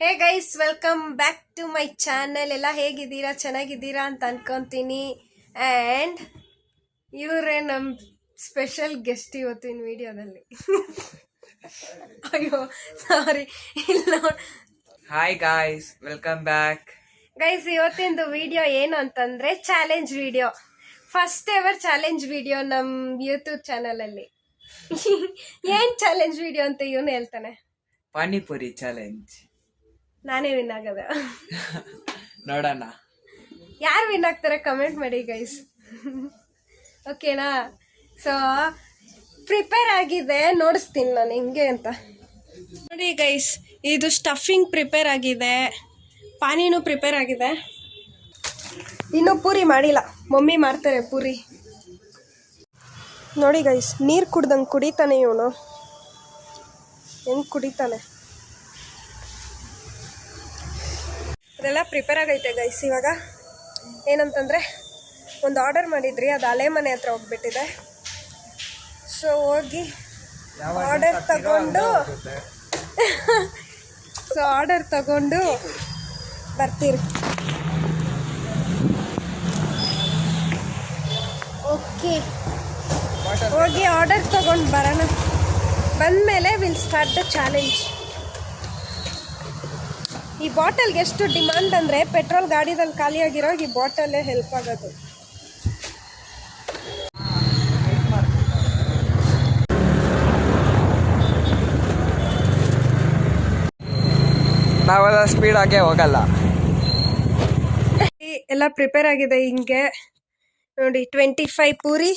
Hey guys, welcome back to my channel. ಎಲ್ಲ ಹೇಗಿದ್ದೀರಾ? ಚೆನ್ನಾಗಿದ್ದೀರಾ ಅಂತ ಅನ್ಕೊಂತೀನಿ. ಆ್ಯಂಡ್ ಇವರೇ ನಮ್ಮ ಸ್ಪೆಷಲ್ ಗೆಸ್ಟ್ ಇವತ್ತಿನ ವಿಡಿಯೋದಲ್ಲಿ. ಅಯ್ಯೋ ಸಾರಿ, ಇಲ್ಲ. Hi guys, welcome back. Guys, ಇವತ್ತಿಂದು ವಿಡಿಯೋ ಏನು ಅಂತಂದ್ರೆ challenge video. First ever challenge video ನಮ್ಮ ಯೂಟ್ಯೂಬ್ ಚಾನಲಲ್ಲಿ. ಏನ್ ಚಾಲೆಂಜ್ ವಿಡಿಯೋ ಅಂತ ಇವನು ಹೇಳ್ತಾನೆ. ಪಾನಿಪುರಿ ಚಾಲೆಂಜ್. ನಾನೇ ವಿನ್ ಆಗದ. ನೋಡೋಣ ಯಾರು ವಿನ್ ಆಗ್ತಾರೆ ಕಮೆಂಟ್ ಮಾಡಿ ಗೈಸ್. ಓಕೆನಾ? ಸೊ ಪ್ರಿಪೇರ್ ಆಗಿದೆ, ನೋಡಿಸ್ತೀನಿ ನಾನು ಹೆಂಗೆ ಅಂತ. ನೋಡಿ ಗೈಸ್, ಇದು ಸ್ಟಫಿಂಗ್ ಪ್ರಿಪೇರ್ ಆಗಿದೆ, ಪಾನಿನೂ ಪ್ರಿಪೇರ್ ಆಗಿದೆ. ಇನ್ನೂ ಪೂರಿ ಮಾಡಿಲ್ಲ, ಮಮ್ಮಿ ಮಾಡ್ತಾರೆ ಪೂರಿ. ನೋಡಿ ಗೈಸ್, ನೀರು ಕುಡ್ದಂಗೆ ಕುಡಿತಾನೆ ಇವನು. ಹೆಂಗೆ ಕುಡಿತಾನೆ ಅದೆಲ್ಲ ಪ್ರಿಪೇರ್ ಆಗೈತೆ ಗೈಸ್. ಇವಾಗ ಏನಂತಂದರೆ, ಒಂದು ಆರ್ಡರ್ ಮಾಡಿದ್ರಿ, ಅದು ಹಳೆ ಮನೆ ಹತ್ರ ಹೋಗ್ಬಿಟ್ಟಿದೆ. ಸೊ ಹೋಗಿ ಆರ್ಡರ್ ತಗೊಂಡು ಬರ್ತೀರಿ. ಓಕೆ, ಹೋಗಿ ಆರ್ಡರ್ ತಗೊಂಡು ಬರೋಣ. ಬಂದಮೇಲೆ ವಿಲ್ ಸ್ಟಾರ್ಟ್ ದ ಚಾಲೆಂಜ್. ಈ ಬಾಟಲ್ಗೆ ಎಷ್ಟು ಡಿಮಾಂಡ್ ಅಂದರೆ, ಪೆಟ್ರೋಲ್ ಗಾಡಿದಲ್ಲಿ ಖಾಲಿಯಾಗಿರೋ ಈ ಬಾಟಲೇ ಹೆಲ್ಪ್ ಆಗೋದು. ನಾವೆಲ್ಲ ಸ್ಪೀಡ್ ಆಗೇ ಹೋಗಲ್ಲ. ಎಲ್ಲ ಪ್ರಿಪೇರ್ ಆಗಿದೆ. ಹಿಂಗೆ ನೋಡಿ, 25 ಪೂರಿ,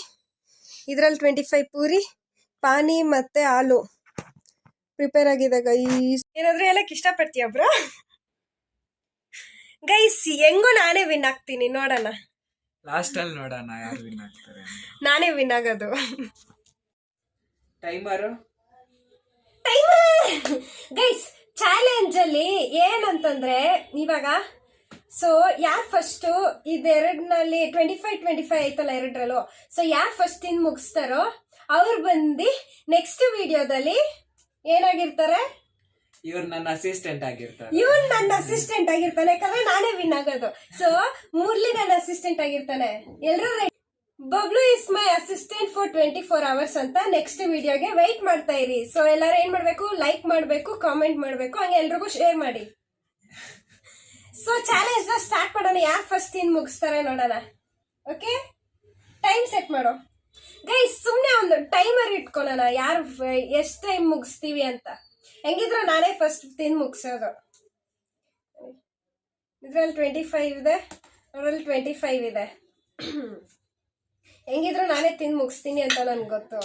ಇದರಲ್ಲಿ 25 ಪೂರಿ, ಪಾನಿ ಮತ್ತು ಹಾಲು ಪ್ರಿಪೇರ್ ಆಗಿದೆ ಗೈಸ್. ಏನಾದರೂ ಹೇಳಕ್ಕೆ ಇಷ್ಟಪಡ್ತೀಯ ಬ್ರೋ? ಗೈಸ್, ಹೆಂಗೋ ನಾನೇ ವಿನ್ ಆಗ್ತೀನಿ, ನೋಡೋಣ. ಲಾಸ್ಟ್ ಅಲ್ಲಿ ನೋಡೋಣ ಯಾರು ವಿನ್ ಆಗ್ತಾರೆ. ನಾನೇ ವಿನ್ ಆಗೋದು. ಟೈಮರ್ ಗೈಸ್, ಚಾಲೆಂಜ್ ಅಲ್ಲಿ ಏನಂತಂದ್ರೆ, ಇವಾಗ ಸೊ ಯಾರು ಫಸ್ಟು ಇದೆರಡನಲ್ಲಿ 25 ಐತಲ್ಲ ಎರಡರಲ್ಲೂ, ಸೊ ಯಾರು ಫಸ್ಟ್ ತಿಂದು ಮುಗಿಸ್ತಾರೋ ಅವ್ರು ಬಂದು ನೆಕ್ಸ್ಟ್ ವಿಡಿಯೋದಲ್ಲಿ ಏನಾಗಿರ್ತಾರೆ? ಇವ್ರು ನನ್ನ ಅಸಿಸ್ಟೆಂಟ್ ಆಗಿರ್ತಾರೆ. ಇವನ್ ನನ್ನ ಅಸಿಸ್ಟೆಂಟ್ ಆಗಿರ್ತಾನೆ, ಯಾಕಂದ್ರೆ ನಾನೇ ವಿನ್ ಆಗೋದು. ಸೊ ಮುರಳಿ ನನ್ನ ಅಸಿಸ್ಟೆಂಟ್ ಆಗಿರ್ತಾನೆ. ಎಲ್ಲರೂ Bablu is my assistant for 24 hours ಅಂತ ನೆಕ್ಸ್ಟ್ ವಿಡಿಯೋಗೆ ವೆಯ್ಟ್ ಮಾಡ್ತಾ ಇರಿ. ಸೊ ಎಲ್ಲರೂ ಏನ್ ಮಾಡ್ಬೇಕು? ಲೈಕ್ ಮಾಡ್ಬೇಕು, ಕಾಮೆಂಟ್ ಮಾಡ್ಬೇಕು, ಹಂಗೆ ಎಲ್ರಿಗೂ ಶೇರ್ ಮಾಡಿ. ಸೊ ಚಾಲೆಂಜ್ ಸ್ಟಾರ್ಟ್ ಮಾಡೋಣ. ಯಾರು ಫಸ್ಟ್ ತಿಂದು ಮುಗಿಸ್ತಾರೆ ನೋಡೋಣ. ಓಕೆ, ಟೈಮ್ ಸೆಟ್ ಮಾಡೋ ಗೈಸ್. ಸುಮ್ಮನೆ ಒಂದು ಟೈಮರ್ ಇಟ್ಕೊಳ್ಳೋಣ, ಯಾರು ಎಷ್ಟು ಟೈಮ್ ಮುಗಿಸ್ತೀವಿ ಅಂತ. ಹೆಂಗಿದ್ರು ನಾನೇ ಫಸ್ಟ್ ತಿಂದು ಮುಗಿಸೋದು. ಇದ್ರಲ್ಲಿ 25 ಇದೆ, ಅವರಲ್ಲಿ 25 ಇದೆ. ಹೆಂಗಿದ್ರು ನಾನೇ ತಿಂದು ಮುಗಿಸ್ತೀನಿ ಅಂತ ನನ್ಗೆ ಗೊತ್ತು.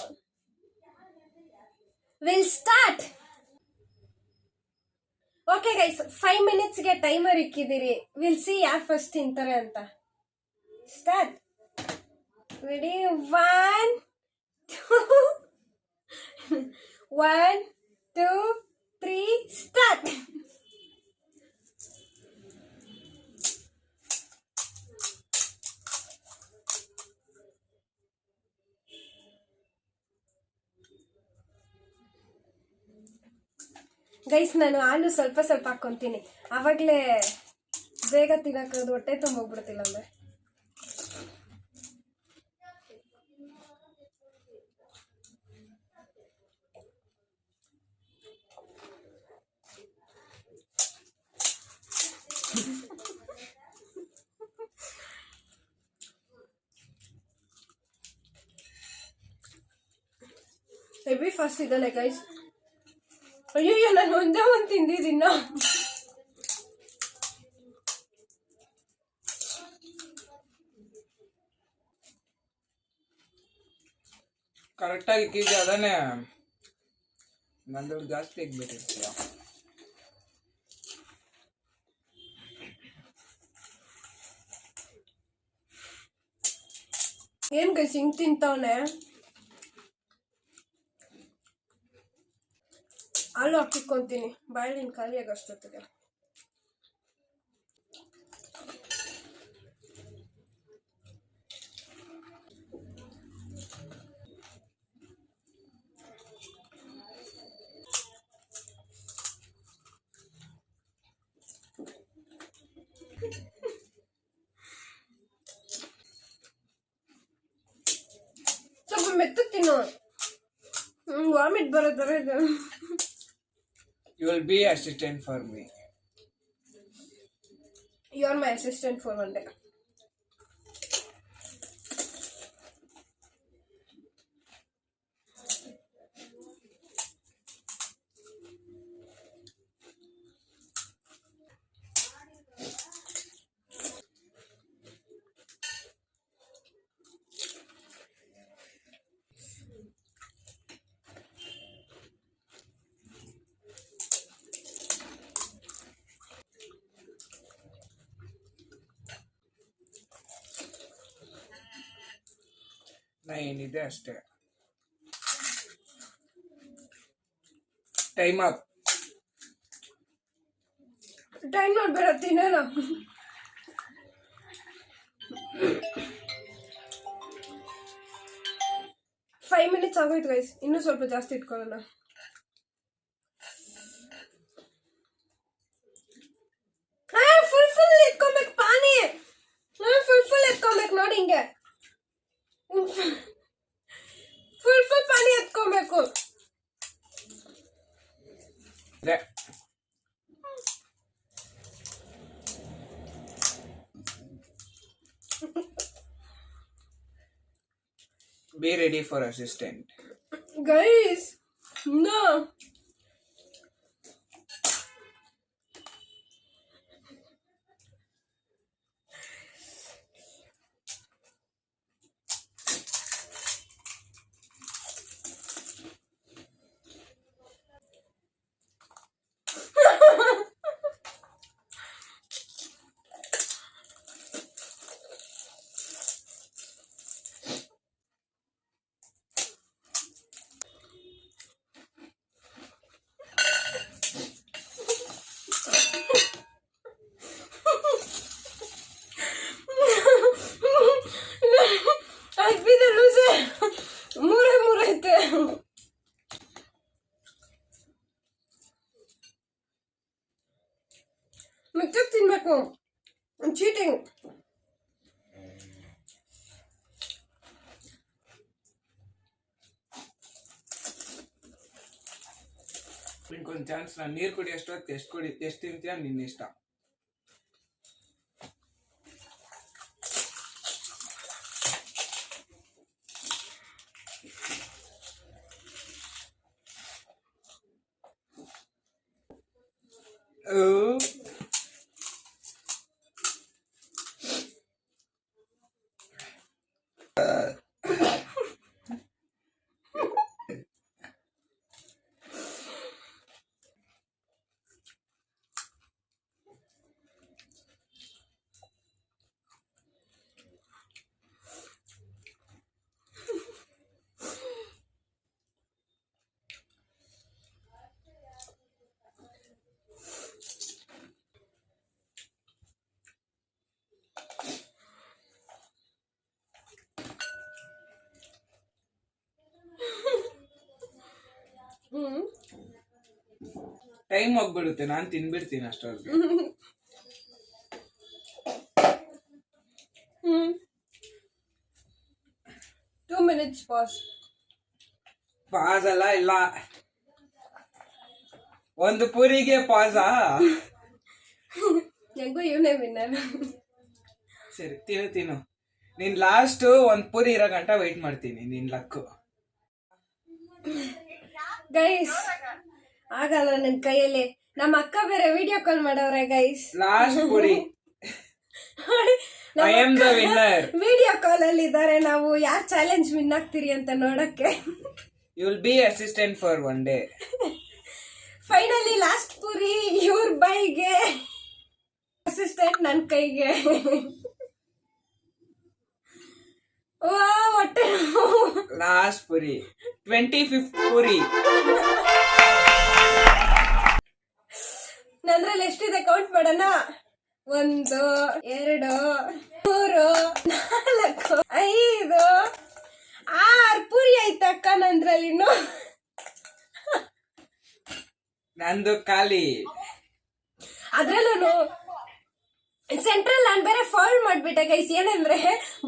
Will start. ಓಕೆ ಗೈಸ್, 5 minutesಗೆ ಟೈಮರ್ ಇಕ್ಕಿದ್ದೀರಿ. ವಿಲ್ ಸಿ ಯಾರು ಫಸ್ಟ್ ತಿಂತಾರೆ ಅಂತ. ಸ್ಟಾರ್ಟ್. ರೆಡಿ? 1 2 3 ಸ್ಟಾರ್ಟ್. ಗೈಸ್, ನಾನು ಹಾಲು ಸ್ವಲ್ಪ ಸ್ವಲ್ಪ ಹಾಕ್ಕೊಂತೀನಿ, ಆವಾಗಲೇ ಬೇಗ ತಿನ್ನೋದು, ಹೊಟ್ಟೆ ತುಂಬೋಗ್ಬಿಡ್ತಿಲ್ಲ ಅಂದರೆ. ಹೆವಿ ಫಾಸ್ಟ್ ಇದ್ದಾನೆ ಗೈಸ್. ಅಯ್ಯೋ, ನಾನು ಒಂದೇ ಒಂದು ತಿಂದಿದ್ದೀನ. ಕರೆಕ್ಟಾಗಿ ಇಕ್ಕಿದ್ದೆ, ಅದನ್ನೇ ನಂದು ಜಾಸ್ತಿ ಇಕ್ಬಿಟ್ಟಿರ್ತೀಯ. ಏನ್ ಗೈಸ್ ಹಿಂಗ್ ತಿಂತವನೆ? ಹಾಲು ಹಾಕಿಕ್ಕೊಂತೀನಿ, ಬಾಯಲ್ಲಿನ ಖಾಲಿ ಆಗೋಷ್ಟೊತ್ತಿಗೆ. ಸ್ವಲ್ಪ ಮೆತ್ತು ತಿನ್ನು. ವಾಮಿಟ್ ಬರೋ ಥರ ಇದೆ. You will be assistant for me. You are my assistant for one day. ನಾ ಏನಿದೆ ಅಷ್ಟೇ. Time up. ಟೈಮ್ ನೋಡ್ಬೇಡ, ತಿನ್ನೋಣ. ಫೈವ್ ಮಿನಿಟ್ಸ್ ಆಗೋಯ್ತು ಗೈಸ್, ಇನ್ನೂ ಸ್ವಲ್ಪ ಜಾಸ್ತಿ ಇಟ್ಕೊಳ್ಳೋಣ. ಫುಲ್ ಎತ್ಕೊಬೇಕು ಪಾನಿ, ಫುಲ್ ಎತ್ಕೊಬೇಕು ನೋಡಿ, ಹಿಂಗೆ ಫುಲ್ ಪಾನಿ ಎತ್ಕೊಬೇಕು. Be ready for assistant. Guys, no. ಮೂರೈತೆ. ಮಿಕ್ಕ ತಿನ್ಬೇಕು, ಚೀಟಿಂಗ್. ನಿನ್ಗೊಂದು ಚಾನ್ಸ್. ನಾನು ನೀರು ಕುಡಿ ಅಷ್ಟೊತ್ತು ಎಷ್ಟು ತಿಂತೀಯ ನಿನ್ನ ಇಷ್ಟ. ಟೈಮ್ ಹೋಗ್ಬಿಡುತ್ತೆ, ನಾನು ತಿನ್ಬಿಡ್ತೀನಿ ಅಷ್ಟೊರ್ಗೆ. 2 minutes pause. ಪಾಸ್ ಅಲ್ಲ, ಇಲ್ಲ ಒಂದು ಪೂರಿಗೆ ಪಾಸಾ? ಹೆಂಗೋ ಇವನೇ ವಿನ್ನರ್. ಸರಿ ತಿನ್ನು. ನೀನ್ ಲಾಸ್ಟ್ ಒಂದ್ ಪೂರಿ ಇರೋ ಗಂಟ ವೆಯ್ಟ್ ಮಾಡ್ತೀನಿ, ನಿನ್ ಲಕ್ಕು. ಗೈಸ್ ಆಗಲ್ಲ ನನ್ ಕೈಯಲ್ಲಿ. ನಮ್ಮ ಅಕ್ಕ ಬೇರೆ ವಿಡಿಯೋ ಕಾಲ್ ಮಾಡವ್ರೆ guys. Last puri. I am the winner. Video call ಅಲ್ಲಿ ಇದ್ದಾರೆ, ನಾವು ಯಾರ್ ಚಾಲೆಂಜ್ ವಿನ್ ಆಗ್ತೀರಿ ಅಂತ ನೋಡಕ್ಕೆ. You will be assistant for one day. Finally last puri ಇವ್ರ ಬೈಗೆ, ಅಸಿಸ್ಟೆಂಟ್ ನನ್ ಕೈಗೆ. ಹೊಟ್ಟೆ ಲಾಸ್ಟ್ ಪುರಿ 25th ಪುರಿ. ನಂದ್ರಲ್ಲಿ ಎಷ್ಟಿದೆ ಕೌಂಟ್ ಮಾಡೋಣ. 1 2 3 4 5 6 ಪುರಿ ಆಯ್ತಕ್ಕ ನಂದ್ರಲ್ಲಿ. ನಂದು ಖಾಲಿ. ಅದ್ರಲ್ಲೂ ನಾನ್ ಬೇರೆ ಫಾಲ್ ಮಾಡ್ಬಿಟ್ಟೆ ಗೈಸ್. ಏನಂದ್ರೆ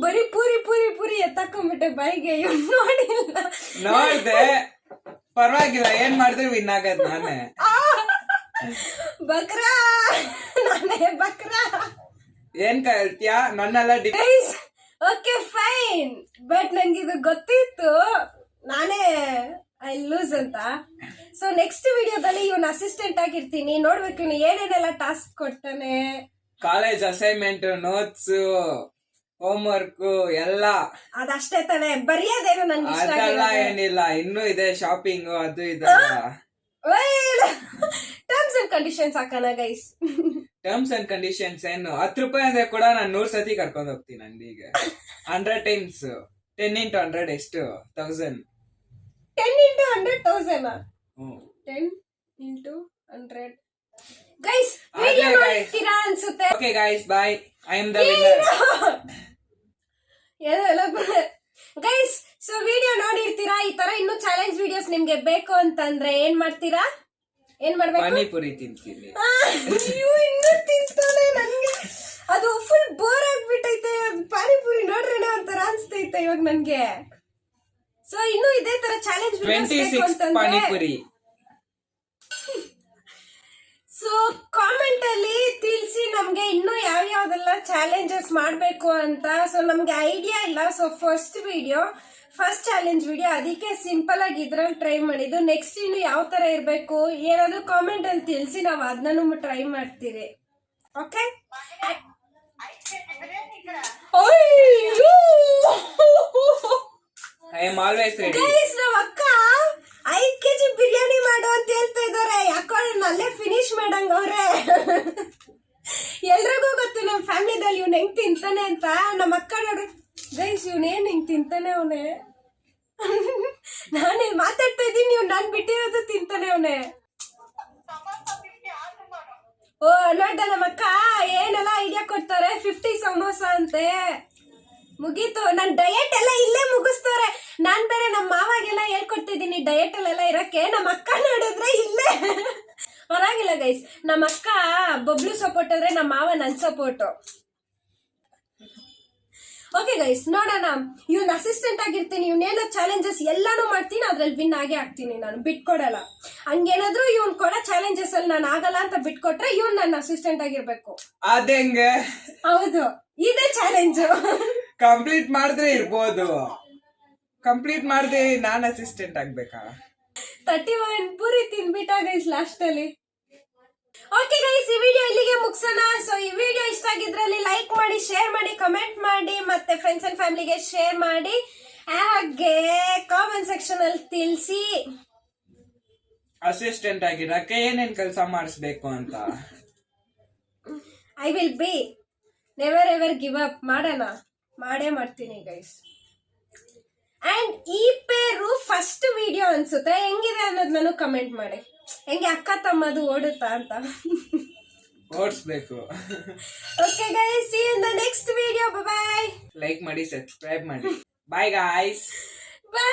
ಬರೀ ಪೂರಿ ಪೂರಿ ಪೂರಿ ಎತ್ತಾಕೊಂಡ್ಬಿಟ್ಟೆ ಬಾಯಿಗೆ. ನೋಡಿಲ್ಲ, ನೋಡ್ದೆ, ಪರವಾಗಿಲ್ಲ, ಏನ್ ಮಾಡಿದ್ರೆ ವಿನ್ ಆಗದ್ ನಾನೇ. ಬಕ್ರಾ, ನಾನೇ ಬಕ್ರಾ. ಏನ್ ಹೇಳ್ತೀಯಾ? ನನ್ನೆಲ್ಲ ಓಕೆ ಫೈನ್, ಬಟ್ ನಂಗೆ ಇದು ಗೊತ್ತಿತ್ತು ನಾನೇ ಐ ಲೂಸ್ ಅಂತ. ಸೊ ನೆಕ್ಸ್ಟ್ ವಿಡಿಯೋದಲ್ಲಿ ಇವನ್ ಅಸಿಸ್ಟೆಂಟ್ ಆಗಿರ್ತೀನಿ. ನೋಡ್ಬೇಕು ಇವ್ನು ಏನೇನೆಲ್ಲ ಟಾಸ್ಕ್ ಕೊಡ್ತಾನೆ. College assignment, notes, home work ಎಲ್ಲ. ಅದಷ್ಟೇ ತಾನೆ, ಬರೆಯೋದೇನು ನನ್ಗೆ ಇಷ್ಟ ಅದೆಲ್ಲ ಆಗಿರೋದು. ಏನಿಲ್ಲ, ಇನ್ನೂ ಇದೆ ಶಾಪಿಂಗ್, ಅದು ಇದೆಲ್ಲ. ಟರ್ಮ್ಸ್ ಅಂಡ್ ಕಂಡೀಷನ್ಸ್ ಹಾಕೋಣ ಗೈಸ್. ಟರ್ಮ್ಸ್ ಅಂಡ್ ಕಂಡೀಷನ್ಸ್ ಏನು? 10 ರೂಪಾಯಿ ಅಂದ್ರೆ ಕೂಡ ನಾನು 100 ಸತಿ ಕರ್ಕೊಂಡ್ ಹೋಗ್ತೀನಿ ಅಂಗಡಿಗೆ. 100 ಟೈಮ್ಸ್ 10 into 100 ಎಷ್ಟು? 1000. 10 into 100 1000. 10 into 100 guys. ವಿಡಿಯೋ ನೋಡ್ತೀರಾ ಅನ್ಸುತ್ತೆ. Okay guys, bye. I am the winner. Guys, so video ನೋಡಿರ್ತೀರಾ. ಈ ತರ ಇನ್ನೂ ಚಾಲೆಂಜ್ ವಿಡಿಯೋಸ್ ನಿಮ್ಗೆ ಬೇಕು ಅಂತಂದ್ರೆ ಏನ್ ಮಾಡ್ತೀರಾ? ಏನ್ ಮಾಡ್ಬೇಕು? ಪಾನಿಪುರಿ ತಿಂತೀನಿ. ಇನ್ನೂ ತಿಂತಾನೆ. ನನ್ಗೆ ಅದು ಫುಲ್ ಬೋರ್ ಆಗ್ಬಿಟ್ಟೈತೆ. ಪಾನಿಪುರಿ ನೋಡ್ರೇನೆ ಒಂಥರ ಅನ್ಸ್ತೈತೆ ಇವಾಗ ನನ್ಗೆ. ಸೊ ಇನ್ನು ಇದೇ ತರ ಚಾಲೆಂಜ್ 26 ಪಾನಿಪುರಿ. ಸೊ ಕಾಮೆಂಟ್ ಅಲ್ಲಿ ತಿಳಿಸಿ ನಮ್ಗೆ ಇನ್ನು ಯಾವ ಯಾವ್ದೆಲ್ಲ ಚಾಲೆಂಜಸ್ ಮಾಡ್ಬೇಕು ಅಂತ. ಸೊ ನಮ್ಗೆ ಐಡಿಯಾ ಇಲ್ಲ. ಸೊ ಫಸ್ಟ್ ಚಾಲೆಂಜ್ ವಿಡಿಯೋ, ಅದಕ್ಕೆ ಸಿಂಪಲ್ ಆಗಿ ಇದ್ರಲ್ಲಿ ಟ್ರೈ ಮಾಡಿದ್ದು. ನೆಕ್ಸ್ಟ್ ಇನ್ನು ಯಾವ ತರ ಇರ್ಬೇಕು ಏನಾದ್ರು ಕಾಮೆಂಟ್ ಅಲ್ಲಿ ತಿಳಿಸಿ, ನಾವು ಅದನ್ನೂ ಟ್ರೈ ಮಾಡ್ತೀವಿ. Okay, I am always ready. Guys, ನಾವ್ ಅಕ್ಕ 5 kg ಬಿರಿಯಾನಿ ಮಾಡು ಅಂತ ಹೇಳ್ತಾ ಇದಾರೆ. ಯಾಕೋ ಅಲ್ಲೇ ಫಿನಿಶ್ ಮಾಡಂಗ ಅವ್ರೆ. ಎಲ್ರಿಗೂ ಗೊತ್ತು ನಮ್ ಫ್ಯಾಮಿಲಿದಲ್ಲಿ ಇವ್ನ ಹೆಂಗ್ ತಿಂತಾನೆ ಅಂತ. ನಮ್ಮ ಅಕ್ಕ ನೋಡ್ರಿ ಗೈಸ್, ಇವ್ನೇನ್ ಹಿಂಗ್ ತಿಂತಾನೆ ಅವನೇ. ನಾನು ಇಲ್ಲಿ ಮಾತಾಡ್ತಾ ಇದ್ದೀನಿ, ನೀವು ನಾನ್ ಬಿಟ್ಟಿರೋದು ತಿಂತಾನೆ ಅವನೇ. ಓ ನೋಡ್ದ, ನಮ್ಮ ಅಕ್ಕ ಏನೆಲ್ಲ ಐಡಿಯಾ ಕೊಡ್ತಾರೆ. 50 ಸಮೋಸ ಅಂತೆ. ಮುಗೀತು, ನನ್ ಡಯಟ್ ಎಲ್ಲ ಇಲ್ಲೇ ಮುಗಿಸ್ತವ್ರೆ. ನಾನ್ ಬೇರೆ ನಮ್ಮ ಮಾವಾಗೆಲ್ಲ ಹೇಳ್ಕೊಡ್ತಿದ್ದೀನಿ ಡಯಟ್ ಅಲ್ಲೆಲ್ಲ ಇರಕ್ಕೆ. ನಮ್ಮ ಅಕ್ಕ ನೋಡಿದ್ರೆ ಇಲ್ಲೇ ಹೊರಾಗಿಲ್ಲ ಗೈಸ್. ನಮ್ಮ ಅಕ್ಕ ಬಬ್ಲು ಸಪೋರ್ಟ್ ಆದ್ರೆ ನಮ್ಮ ಮಾವ ನನ್ ಸಪೋರ್ಟ್. ಓಕೆ ಗೈಸ್, ನೋಡೋಣ. ಇವ್ನ ಅಸಿಸ್ಟೆಂಟ್ ಆಗಿರ್ತೀನಿ. ಇವ್ನೇನೋ ಚಾಲೆಂಜಸ್ ಎಲ್ಲಾನು ಮಾಡ್ತೀನಿ, ಅದ್ರಲ್ಲಿ ವಿನ್ ಆಗೇ ಆಗ್ತೀನಿ. ನಾನು ಬಿಟ್ಕೊಡಲ್ಲ. ಹಂಗೇನಾದ್ರು ಇವ್ನ್ ಕೊಡೋ ಚಾಲೆಂಜಸ್ ಅಲ್ಲಿ ನಾನು ಆಗಲ್ಲ ಅಂತ ಬಿಟ್ಕೊಟ್ರೆ ಇವ್ನ್ ನನ್ನ ಅಸಿಸ್ಟೆಂಟ್ ಆಗಿರ್ಬೇಕು. ಅದಂಗೆ? ಹೌದು, ಇದೇ ಚಾಲೆಂಜ್. ಕಂಪ್ಲೀಟ್ ಮಾಡಿದ್ರೆ ಇರ್ಬೋದು, ಕಂಪ್ಲೀಟ್ ಮಾಡದೆ ನಾನ್ ಅಸಿಸ್ಟೆಂಟ್ ಆಗ್ಬೇಕಾ? 31 ಪೂರಿ ತಿನ್ಬಿಟ್ಟ ಗೈಸ್ ಲಾಸ್ಟ್ ಅಲ್ಲಿ. ಓಕೆ ಗೈಸ್, ಈ ವಿಡಿಯೋ ಇಲ್ಲಿಗೆ ಮುಗಿಸೋಣ. ಸೊ ಈ ವಿಡಿಯೋ ಇಷ್ಟ ಆಗಿದ್ರಲ್ಲಿ ಲೈಕ್ ಮಾಡಿ, ಶೇರ್ ಮಾಡಿ, ಕಮೆಂಟ್ ಮಾಡಿ, ಮತ್ತೆ ಫ್ರೆಂಡ್ಸ್ ಅಂಡ್ ಫ್ಯಾಮಿಲಿಗೆ ಶೇರ್ ಮಾಡಿ. ಹಾಗೆ ಕಾಮೆಂಟ್ ಸೆಕ್ಷನ್ ಅಲ್ಲಿ ತಿಳಿಸಿ ಅಸಿಸ್ಟೆಂಟ್ ಆಗಿರಕ್ಕೆ ಏನೇನ್ ಕೆಲಸ ಮಾಡಿಸ್ಬೇಕು ಅಂತ. I will be never ever give up. ಮಾಡೇ ಮಾಡ್ತೀನಿ ಗೈಸ್. ಅಂಡ್ ಈ ಪೇರು ಫಸ್ಟ್ ವಿಡಿಯೋ ಅನ್ಸುತ್ತೆ. ಹೆಂಗಿದೆ ಅನ್ನೋದು ನಾನು ಕಮೆಂಟ್ ಮಾಡಿ. ಹೆಂಗೆ ಅಕ್ಕ ತಮ್ಮದು ಓಡುತ್ತಾ ಅಂತ. ಓಡಿಸ್ಬೇಕು. Okay guys, see you in the next video. Bye bye. Like ಮಾಡಿ, ಸಬ್ಸ್ಕ್ರೈಬ್ ಮಾಡಿ. Bye guys. Bye.